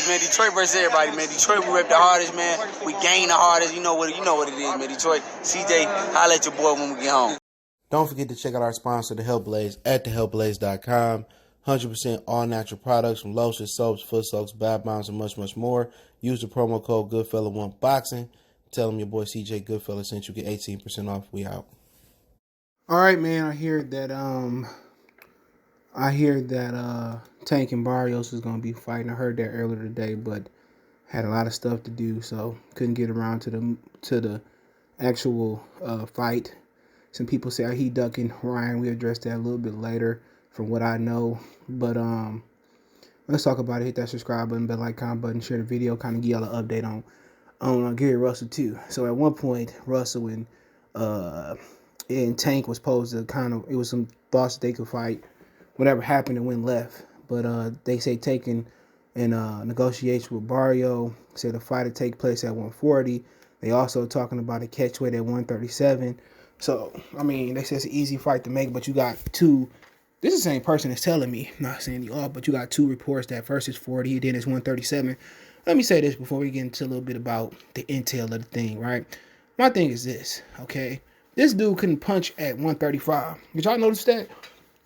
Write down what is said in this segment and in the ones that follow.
man. Detroit versus everybody, man. Detroit, we rep the hardest, man. We gain the hardest. You know what it is, man. Detroit, CJ, holla at your boy when we get home. Don't forget to check out our sponsor, The Health Blaze, at thehealthblaze.com. 100% all natural products from lotions, soaps, foot soaks, bath bombs, and much, much more. Use the promo code Goodfella1Boxing. Tell them your boy CJ Goodfella sent you. Get 18% off. We out. All right, man. I hear that Tank and Barrios is gonna be fighting. I heard that earlier today, but had a lot of stuff to do, so couldn't get around to the actual fight. Some people say he ducking Ryan. We address that a little bit later, from what I know. But let's talk about it. Hit that subscribe button, bell like, comment button, share the video, kind of give y'all an update on Gary Russell too. So at one point, Russell and Tank was supposed to it was some thoughts that they could fight. Whatever happened, it went left. But they say taking in negotiation with Barrio, said the fight would take place at 140. They also talking about a catchweight at 137. So, I mean, they say it's an easy fight to make, but you got two. This is the same person that's telling me, not saying you all, but you got two reports that first is 40, then it's 137. Let me say this before we get into a little bit about the intel of the thing, right? My thing is this, okay? This dude couldn't punch at 135. Did y'all notice that?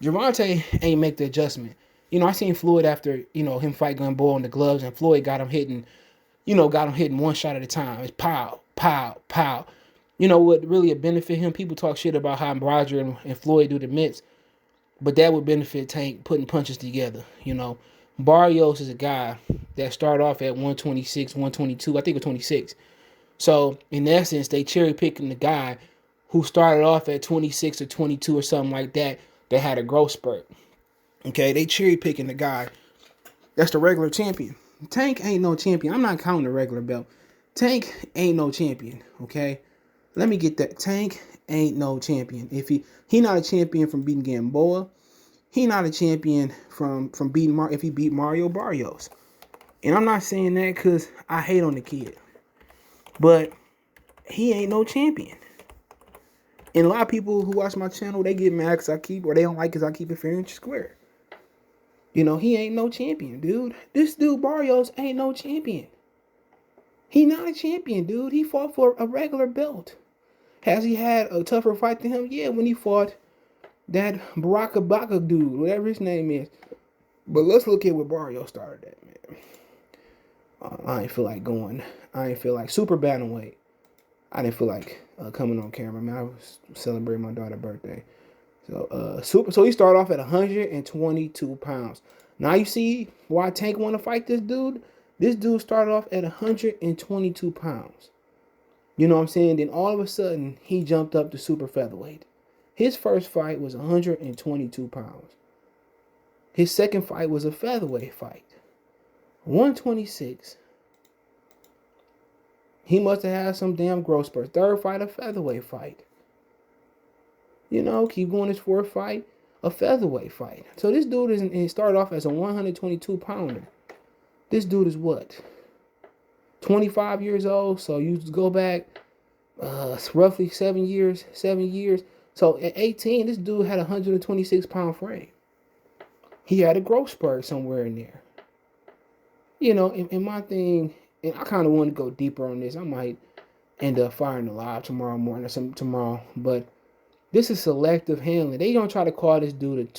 Gervonta ain't make the adjustment. You know, I seen Floyd after, him fight Gunboy on the gloves, and Floyd got him hitting one shot at a time. It's pow, pow, pow. You know what really would benefit him? People talk shit about how Roger and Floyd do the mitts, but that would benefit Tank putting punches together. Barrios is a guy that started off at 126, 122, I think it was 26. So, in essence, they cherry picking the guy who started off at 26 or 22 or something like that had a growth spurt. Okay, they cherry picking the guy that's the regular champion. Tank ain't no champion. I'm not counting the regular belt. Tank ain't no champion, okay? Let me get that. Tank ain't no champion. If he not a champion from beating Gamboa, he not a champion from beating if he beat Mario Barrios. And I'm not saying that because I hate on the kid. But he ain't no champion. And a lot of people who watch my channel, they get mad because or they don't like because I keep it fair and square. He ain't no champion, dude. This dude, Barrios, ain't no champion. He not a champion, dude. He fought for a regular belt. Has he had a tougher fight than him? Yeah, when he fought that Baraka Baka dude, whatever his name is. But let's look at what Barrios started at, man. I ain't feel like going. I ain't feel like super bantamweight. I didn't feel like coming on camera, man. I was celebrating my daughter's birthday. So he started off at 122 pounds. Now you see why Tank want to fight this dude? This dude started off at 122 pounds. You know what I'm saying? Then all of a sudden, he jumped up to super featherweight. His first fight was 122 pounds. His second fight was a featherweight fight. 126. He must have had some damn growth spurt. Third fight, a featherweight fight. Keep going his fourth fight, a featherweight fight. So this dude he started off as a 122 pounder. This dude is what? 25 years old. So you go back roughly 7 years. So at 18, this dude had a 126 pound frame. He had a growth spurt somewhere in there. And my thing, and I kind of want to go deeper on this. I might end up firing the live tomorrow morning or tomorrow. But this is selective handling. They don't try to call this dude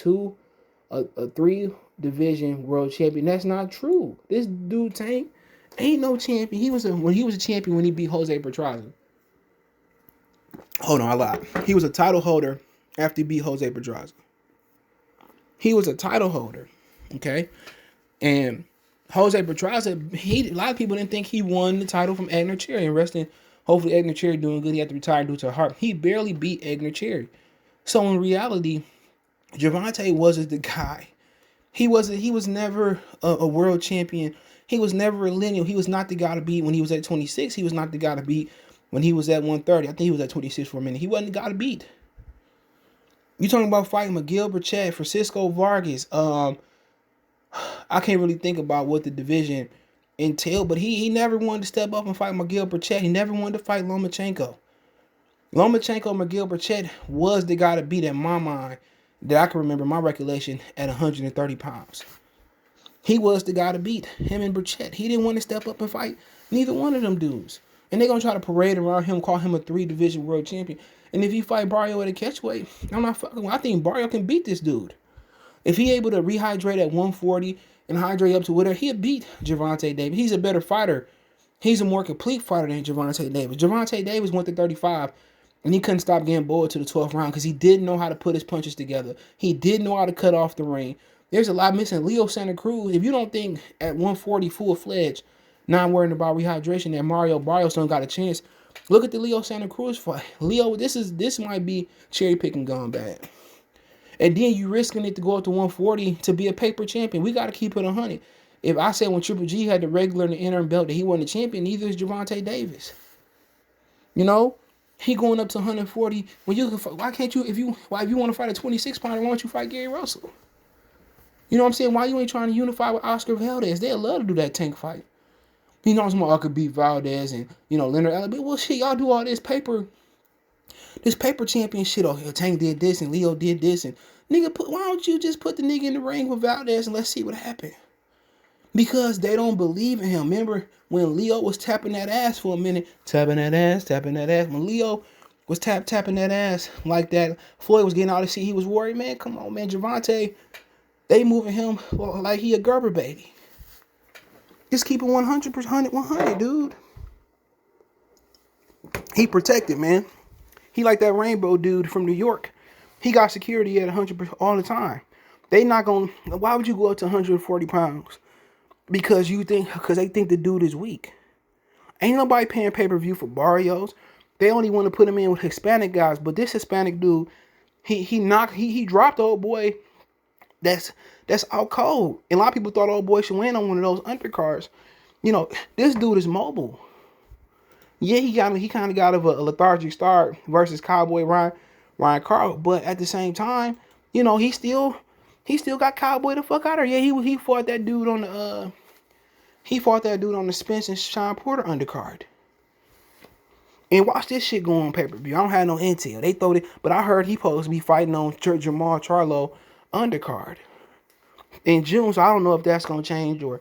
a 3 division world champion. That's not true. This dude Tank ain't no champion. He was a champion when he beat Jose Pedraza. Hold on, I lied. He was a title holder after he beat Jose Pedraza. He was a title holder, okay? And Jose Pedraza, a lot of people didn't think he won the title from Edner Cherry. And resting, hopefully Edner Cherry doing good. He had to retire due to a heart. He barely beat Edner Cherry. So in reality, Gervonta wasn't the guy. He was never a world champion. He was never a lineal. He was not the guy to beat when he was at 26. He was not the guy to beat when he was at 130. I think he was at 26 for a minute. He wasn't the guy to beat. You talking about fighting McGill Burchett, Francisco Vargas. I can't really think about what the division entailed, but he never wanted to step up and fight McGill Burchett. He never wanted to fight Lomachenko. McGill Burchett was the guy to beat in my mind that I can remember my recollection at 130 pounds. He was the guy to beat, him and Burchett. He didn't want to step up and fight neither one of them dudes. And they're going to try to parade around him, call him a 3-division world champion. And if you fight Barrio at a catchweight, I'm not fucking. I think Barrio can beat this dude. If he able to rehydrate at 140 and hydrate up to whatever, he'll beat Gervonta Davis. He's a better fighter. He's a more complete fighter than Gervonta Davis. Gervonta Davis went to 35, and he couldn't stop getting bored to the 12th round because he didn't know how to put his punches together. He didn't know how to cut off the ring. There's a lot missing. Leo Santa Cruz, if you don't think at 140 full-fledged, not worrying about rehydration, that Barrios don't got a chance, look at the Leo Santa Cruz fight. Leo, this might be cherry picking gone bad. And then you risking it to go up to 140 to be a paper champion. We got to keep it 100. If I say when Triple G had the regular and the interim belt that he wasn't a champion, neither is Gervonta Davis. You know, he going up to 140. When you can, why can't you? If you want to fight a 26 pounder, why don't you fight Gary Russell? You know what I'm saying? Why you ain't trying to unify with Oscar Valdez? They'd love to do that tank fight. You know, I could beat Valdez and Leonard Allen. Well, shit, y'all do all this paper champion shit. Oh, Tank did this and Leo did this and nigga, why don't you just put the nigga in the ring with Valdez and let's see what happened? Because they don't believe in him. Remember when Leo was tapping that ass for a minute, tapping that ass. When Leo was tapping that ass like that, Floyd was getting all the shit. He was worried, man. Come on, man, Gervonta. They moving him like he a Gerber baby. Just keep it 100%, dude. He protected, man. He like that Rainbow dude from New York. He got security at 100% all the time. They not gonna. Why would you go up to 140 pounds? Because they think the dude is weak. Ain't nobody paying pay-per-view for Barrios. They only want to put him in with Hispanic guys. But this Hispanic dude, he dropped the old boy. That's out cold. And a lot of people thought old boy should win on one of those undercards. You know, this dude is mobile. Yeah, he kind of got a lethargic start versus Cowboy Ryan Carl, but at the same time, he still got Cowboy the fuck out of there. Yeah, he fought that dude on the Spence and Sean Porter undercard. And watch this shit go on pay-per-view. I don't have no intel. They throw it, but I heard he supposed to be fighting on Jamal Charlo undercard in June. So I don't know if that's gonna change or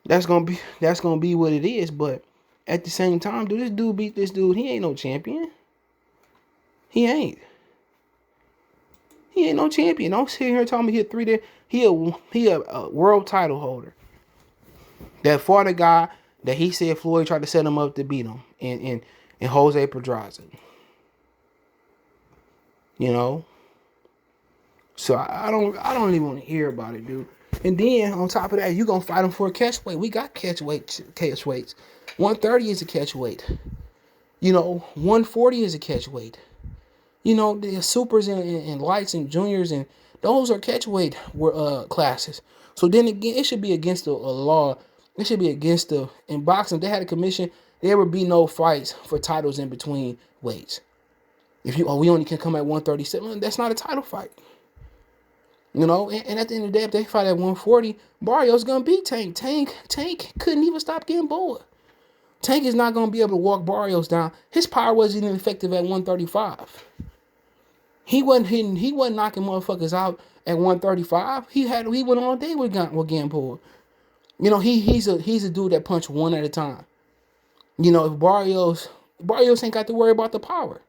that's gonna be what it is, but at the same time, dude, this dude beat this dude. He ain't no champion. He ain't no champion. Don't sit here and tell me he a world title holder. That fought a guy that he said Floyd tried to set him up to beat him in Jose Pedraza. So I don't even want to hear about it, dude. And then on top of that, you gonna fight him for a catchweight. We got catchweights. 130 is a catchweight. 140 is a catchweight. The supers and lights and juniors and those are catchweight classes. So then again, it should be against the law. It should be against in boxing. If they had a commission, there would be no fights for titles in between weights. If we only can come at 137, that's not a title fight. And at the end of the day, if they fight at 140, Barrios gonna beat Tank. Tank couldn't even stop getting bored. Tank is not gonna be able to walk Barrios down. His power wasn't even effective at 135. He wasn't knocking motherfuckers out at 135. He went all day with getting pulled. He's a dude that punch one at a time. If Barrios ain't got to worry about the power.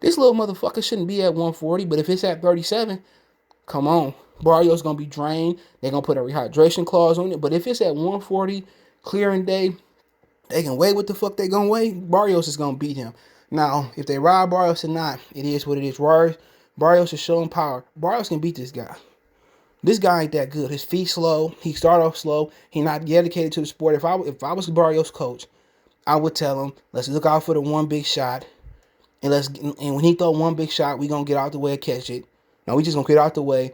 This little motherfucker shouldn't be at 140, but if it's at 37, come on. Barrios gonna be drained. They're gonna put a rehydration clause on it. But if it's at 140, clearing day, they can weigh what the fuck they gonna weigh. Barrios is gonna beat him. Now, if they ride Barrios or not, it is what it is. Barrios is showing power. Barrios can beat this guy. This guy ain't that good. His feet slow. He start off slow. He not dedicated to the sport. If I was Barrios' coach, I would tell him, let's look out for the one big shot. And when he throw one big shot, we gonna get out the way and catch it. No, we just gonna get out the way.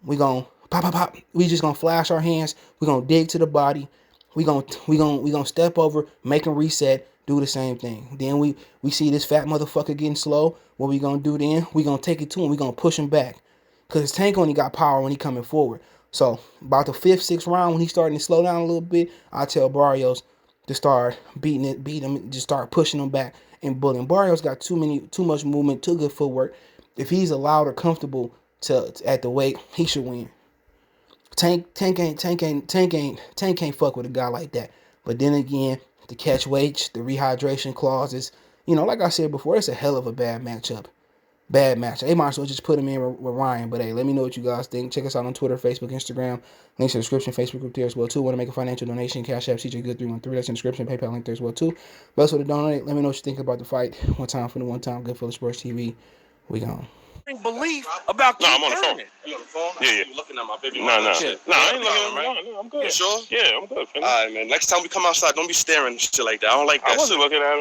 We gonna pop. We just gonna flash our hands. We gonna dig to the body. We gonna step over, make him reset, do the same thing. Then we see this fat motherfucker getting slow. What we gonna do then? We gonna take it to him. We gonna push him back. Cause Tank only got power when he coming forward. So about the 5th, 6th round when he's starting to slow down a little bit, I tell Barrios to start beat him, just start pushing him back and bullying. Barrios got too much movement, too good footwork. If he's allowed or comfortable at the weight, he should win. Tank can't fuck with a guy like that. But then again, the catch weights, the rehydration clauses, like I said before, it's a hell of a bad matchup. Bad match. They might as well just put him in with Ryan. But hey, let me know what you guys think. Check us out on Twitter, Facebook, Instagram. Links in the description. Facebook group there as well too. Want to make a financial donation? Cash App CJ Good 313. That's in the description. PayPal link there as well too. Best way to donate. Let me know what you think about the fight. One time for the one time. Good Philly Sports TV. We gone. Belief about no, I'm on the phone. You on the phone? Yeah. You looking at my baby? No, I ain't looking at him. Right? No, I'm good. You sure? Yeah, I'm good. All right, man. Next time we come outside, don't be staring and shit like that. I don't like that. I wasn't looking at him.